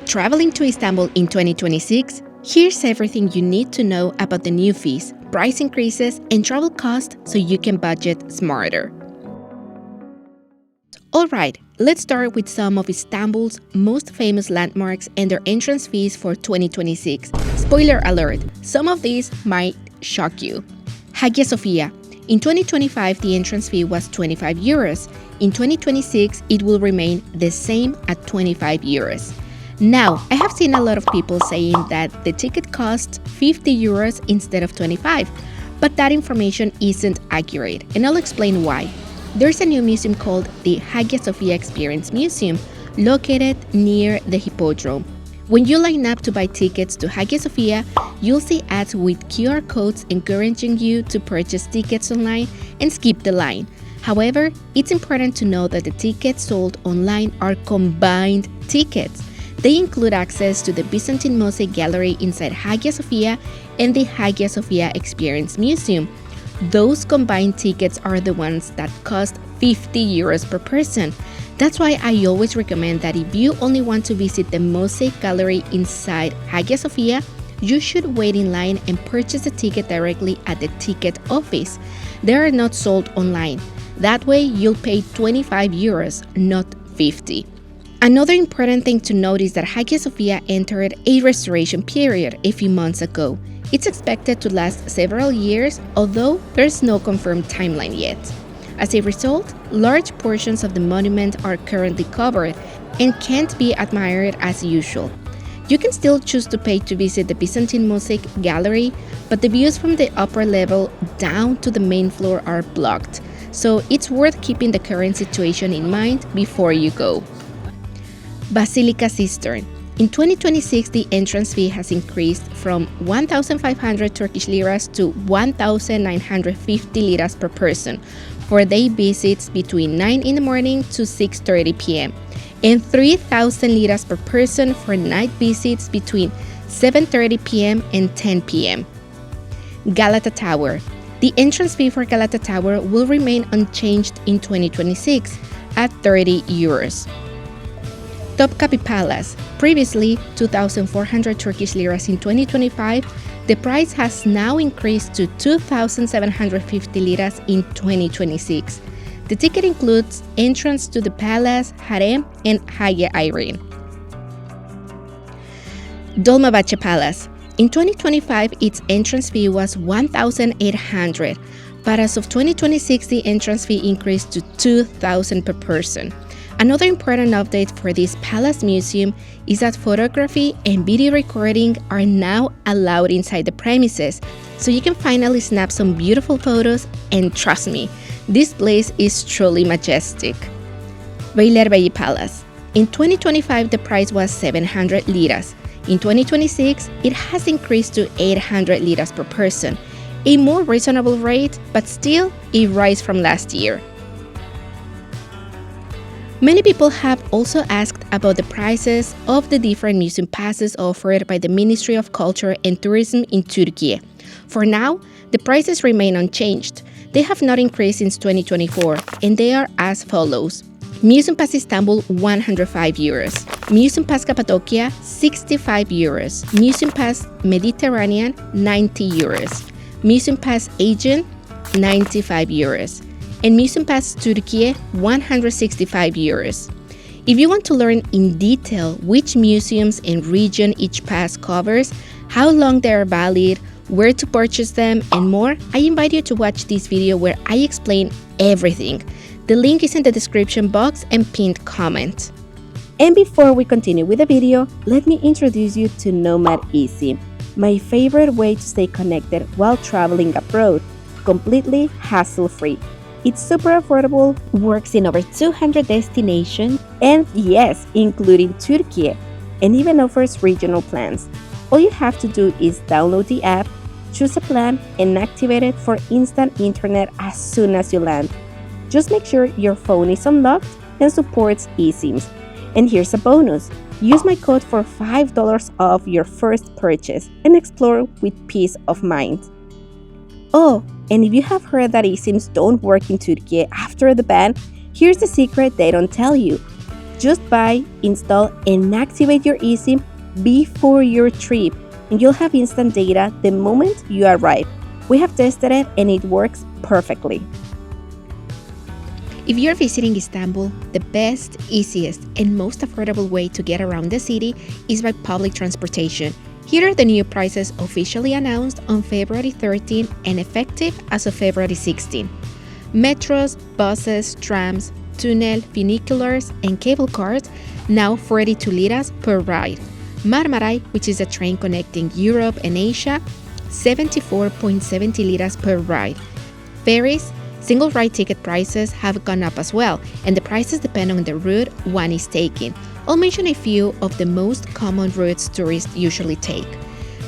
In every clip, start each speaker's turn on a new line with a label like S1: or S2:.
S1: Traveling to Istanbul in 2026? Here's everything you need to know about the new fees, price increases, and travel costs so you can budget smarter. Alright, let's start with some of Istanbul's most famous landmarks and their entrance fees for 2026. Spoiler alert, some of these might shock you. Hagia Sophia. In 2025, the entrance fee was 25 euros. In 2026, it will remain the same at 25 euros. Now, I have seen a lot of people saying that the ticket costs 50 euros instead of 25, but that information isn't accurate, and I'll explain why. There's a new museum called the Hagia Sophia Experience Museum, located near the Hippodrome. When you line up to buy tickets to Hagia Sophia, you'll see ads with QR codes encouraging you to purchase tickets online and skip the line. However, it's important to know that the tickets sold online are combined tickets. They include access to the Byzantine Mosaic Gallery inside Hagia Sophia and the Hagia Sophia Experience Museum. Those combined tickets are the ones that cost 50 euros per person. That's why I always recommend that if you only want to visit the Mosaic Gallery inside Hagia Sophia, you should wait in line and purchase a ticket directly at the ticket office. They are not sold online. That way, you'll pay 25 euros, not 50. Another important thing to note is that Hagia Sophia entered a restoration period a few months ago. It's expected to last several years, although there's no confirmed timeline yet. As a result, large portions of the monument are currently covered and can't be admired as usual. You can still choose to pay to visit the Byzantine Mosaic Gallery, but the views from the upper level down to the main floor are blocked, so it's worth keeping the current situation in mind before you go. Basilica Cistern. In 2026, the entrance fee has increased from 1,500 Turkish liras to 1,950 liras per person for day visits between 9 in the morning to 6:30 p.m. and 3,000 liras per person for night visits between 7:30 p.m. and 10 p.m. Galata Tower. The entrance fee for Galata Tower will remain unchanged in 2026 at 30 euros. Topkapi Palace. Previously 2,400 Turkish liras in 2025, the price has now increased to 2,750 liras in 2026. The ticket includes entrance to the palace, harem, and Hagia Irene. Dolmabahce Palace. In 2025, its entrance fee was 1,800, but as of 2026, the entrance fee increased to 2,000 per person. Another important update for this palace museum is that photography and video recording are now allowed inside the premises, so you can finally snap some beautiful photos, and trust me, this place is truly majestic. Beylerbeyi Palace. In 2025, the price was 700 liras. In 2026, it has increased to 800 liras per person, a more reasonable rate, but still a rise from last year. Many people have also asked about the prices of the different museum passes offered by the Ministry of Culture and Tourism in Türkiye. For now, the prices remain unchanged. They have not increased since 2024, and they are as follows. Museum Pass Istanbul, 105 euros. Museum Pass Cappadocia, 65 euros. Museum Pass Mediterranean, 90 euros. Museum Pass Aegean, 95 euros. And Museum Pass Türkiye, 165 euros. If you want to learn in detail which museums and region each pass covers, how long they are valid, where to purchase them, and more, I invite you to watch this video where I explain everything. The link is in the description box and pinned comment. And before we continue with the video, let me introduce you to Nomad Esim, my favorite way to stay connected while traveling abroad, completely hassle-free. It's super affordable, works in over 200 destinations, and yes, including Türkiye, and even offers regional plans. All you have to do is download the app, choose a plan, and activate it for instant internet as soon as you land. Just make sure your phone is unlocked and supports eSIMs. And here's a bonus. Use my code for $5 off your first purchase and explore with peace of mind. Oh, and if you have heard that eSIMs don't work in Türkiye after the ban, here's the secret they don't tell you.
S2: Just buy, install, and activate your eSIM before your trip, and you'll have instant data the moment you arrive. We have tested it and it works perfectly.
S1: If you're visiting Istanbul, the best, easiest, and most affordable way to get around the city is by public transportation. Here are the new prices officially announced on February 13 and effective as of February 16. Metros, buses, trams, tunnel, funiculars, and cable cars now 42 liras per ride. Marmaray, which is a train connecting Europe and Asia, 74.70 liras per ride. Ferries, single ride ticket prices have gone up as well, and the prices depend on the route one is taking. I'll mention a few of the most common routes tourists usually take.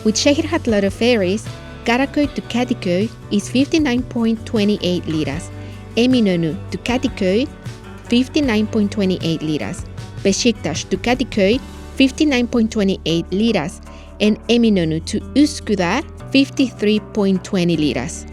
S1: With Şehir Hatları ferries, Karaköy to Kadıköy is 59.28 liras, Eminönü to Kadıköy, 59.28 liras, Beşiktaş to Kadıköy, 59.28 liras, and Eminönü to Üsküdar, 53.20 liras.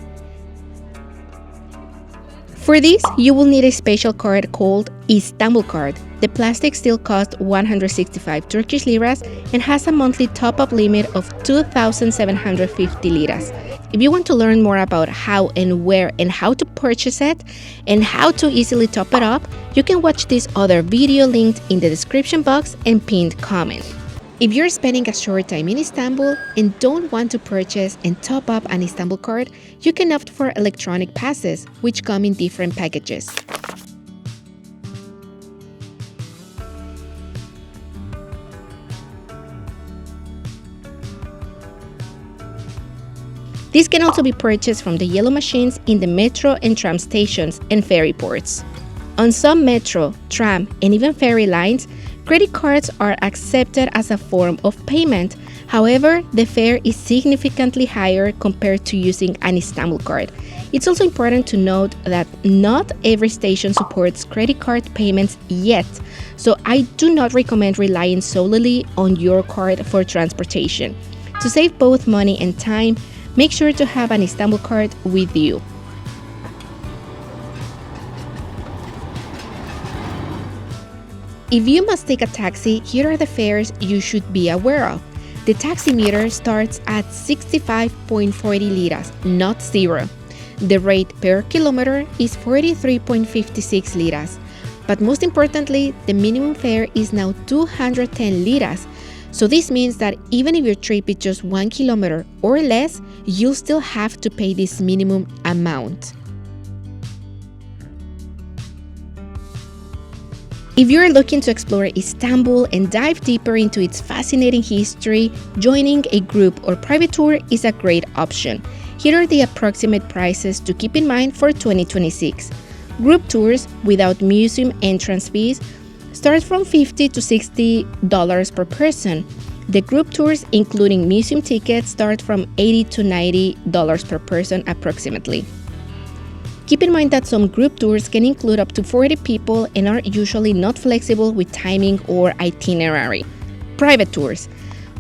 S1: For this, you will need a special card called Istanbul card. The plastic still costs 165 Turkish liras and has a monthly top-up limit of 2,750 liras. If you want to learn more about how and where and how to purchase it and how to easily top it up, you can watch this other video linked in the description box and pinned comment. If you're spending a short time in Istanbul and don't want to purchase and top up an Istanbul card, you can opt for electronic passes, which come in different packages. These can also be purchased from the yellow machines in the metro and tram stations and ferry ports. On some metro, tram, and even ferry lines, credit cards are accepted as a form of payment. However, the fare is significantly higher compared to using an Istanbul card. It's also important to note that not every station supports credit card payments yet, so I do not recommend relying solely on your card for transportation. To save both money and time, make sure to have an Istanbul card with you. If you must take a taxi, here are the fares you should be aware of. The taxi meter starts at 65.40 liras, not zero. The rate per kilometer is 43.56 liras. But most importantly, the minimum fare is now 210 liras. So this means that even if your trip is just 1 kilometer or less, you'll still have to pay this minimum amount. If you're looking to explore Istanbul and dive deeper into its fascinating history, joining a group or private tour is a great option. Here are the approximate prices to keep in mind for 2026. Group tours without museum entrance fees start from $50 to $60 per person. The group tours, including museum tickets, start from $80 to $90 per person approximately. Keep in mind that some group tours can include up to 40 people and are usually not flexible with timing or itinerary. Private tours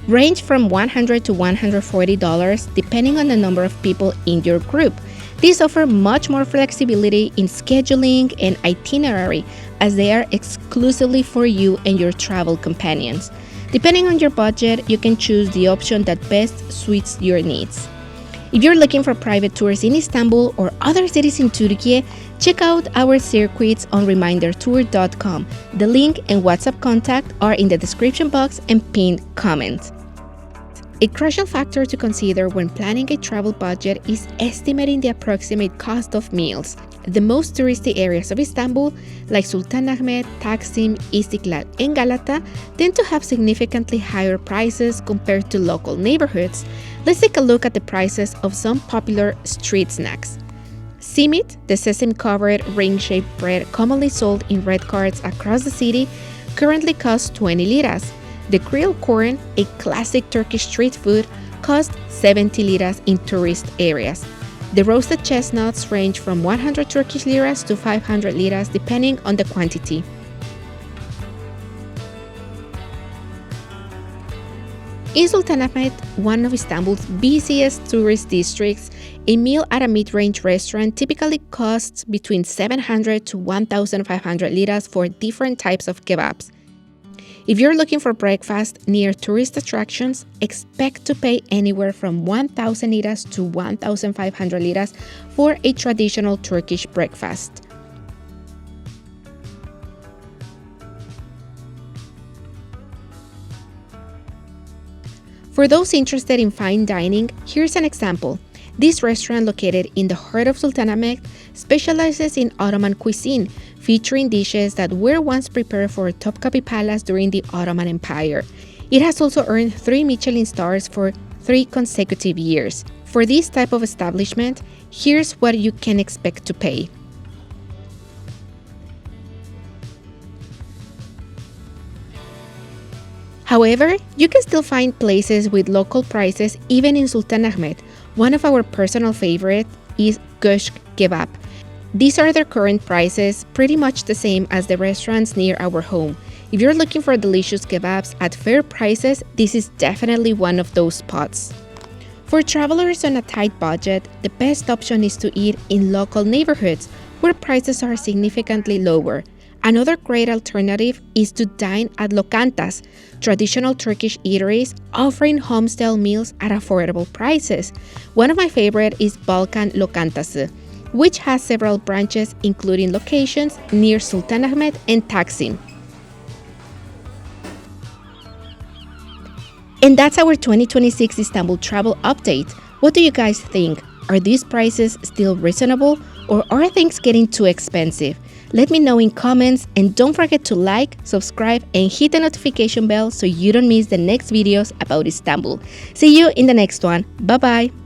S1: range from $100 to $140 depending on the number of people in your group. These offer much more flexibility in scheduling and itinerary as they are exclusively for you and your travel companions. Depending on your budget, you can choose the option that best suits your needs. If you're looking for private tours in Istanbul or other cities in Türkiye, check out our circuits on remindertour.com. The link and WhatsApp contact are in the description box and pinned comment. A crucial factor to consider when planning a travel budget is estimating the approximate cost of meals. The most touristy areas of Istanbul, like Sultanahmet, Taksim, Istiklal, and Galata, tend to have significantly higher prices compared to local neighborhoods. Let's take a look at the prices of some popular street snacks. Simit, the sesame-covered ring-shaped bread commonly sold in red carts across the city, currently costs 20 liras. The grilled corn, a classic Turkish street food, costs 70 liras in tourist areas. The roasted chestnuts range from 100 Turkish liras to 500 liras depending on the quantity. In Sultanahmet, one of Istanbul's busiest tourist districts, a meal at a mid-range restaurant typically costs between 700 to 1,500 liras for different types of kebabs. If you're looking for breakfast near tourist attractions, expect to pay anywhere from 1,000 liras to 1,500 liras for a traditional Turkish breakfast. For those interested in fine dining, here's an example. This restaurant, located in the heart of Sultanahmet, specializes in Ottoman cuisine, featuring dishes that were once prepared for Topkapi Palace during the Ottoman Empire. It has also earned 3 Michelin stars for 3 consecutive years. For this type of establishment, here's what you can expect to pay. However, you can still find places with local prices even in Sultanahmet. One of our personal favorites is Köşk Kebap. These are their current prices, pretty much the same as the restaurants near our home. If you're looking for delicious kebabs at fair prices, this is definitely one of those spots. For travelers on a tight budget, the best option is to eat in local neighborhoods where prices are significantly lower. Another great alternative is to dine at lokantas, traditional Turkish eateries offering home-style meals at affordable prices. One of my favorite is Balkan Lokantası, which has several branches including locations near Sultanahmet and Taksim. And that's our 2026 Istanbul travel update. What do you guys think? Are these prices still reasonable, or are things getting too expensive? Let me know in comments, and don't forget to like, subscribe, and hit the notification bell so you don't miss the next videos about Istanbul. See you in the next one. Bye bye!